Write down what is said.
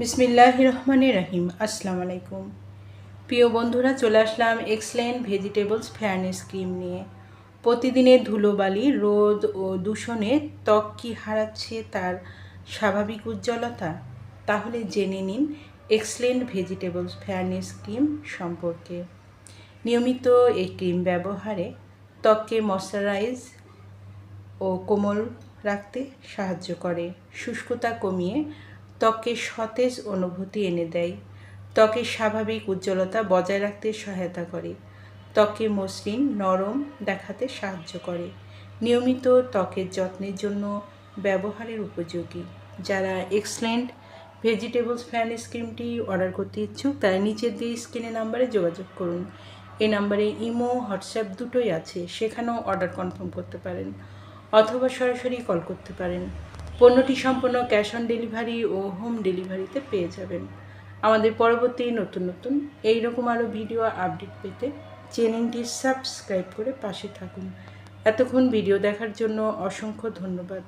বিসমিল্লাহির রহমানির রহিম। আসসালামু আলাইকুম প্রিয় বন্ধুরা, চলে আসলাম এক্সেলেন্ট ভেজিটেবলস ফেয়ারনেস ক্রিম নিয়ে। প্রতিদিনের ধুলোবালি, রোদ ও দূষণে ত্বক কি হারাচ্ছে তার স্বাভাবিক উজ্জ্বলতা? তাহলে জেনে নিন এক্সেলেন্ট ভেজিটেবলস ফেয়ারনেস ক্রিম সম্পর্কে। নিয়মিত এই ক্রিম ব্যবহারে ত্বককে ময়শ্চারাইজ ও কোমল রাখতে সাহায্য করে, শুষ্কতা কমিয়ে ত্বকে সতেজ অনুভূতি এনে দেয়, ত্বকের স্বাভাবিক উজ্জ্বলতা বজায় রাখতে সহায়তা করে, ত্বককে মসৃণ নরম দেখাতে সাহায্য করে। নিয়মিত ত্বকের যত্নের জন্য ব্যবহারের উপযোগী। যারা এক্সেলেন্ট ভেজিটেবলস ফেয়ারনেস ক্রিমটি অর্ডার করতে ইচ্ছুক তারা নিচের দিয়ে স্ক্রিনে নাম্বারে যোগাযোগ করুন। এই নাম্বারে ইমো, হোয়াটসঅ্যাপ দুটোই আছে, সেখানেও অর্ডার কনফার্ম করতে পারেন অথবা সরাসরি কল করতে পারেন। পণ্যটি সম্পূর্ণ ক্যাশ অন ডেলিভারি ও হোম ডেলিভারিতে পেয়ে যাবেন। আমাদের পরবর্তী নতুন নতুন এইরকম আরও ভিডিও আপডেট পেতে চ্যানেলটি সাবস্ক্রাইব করে পাশে থাকুন। এতক্ষণ ভিডিও দেখার জন্য অসংখ্য ধন্যবাদ।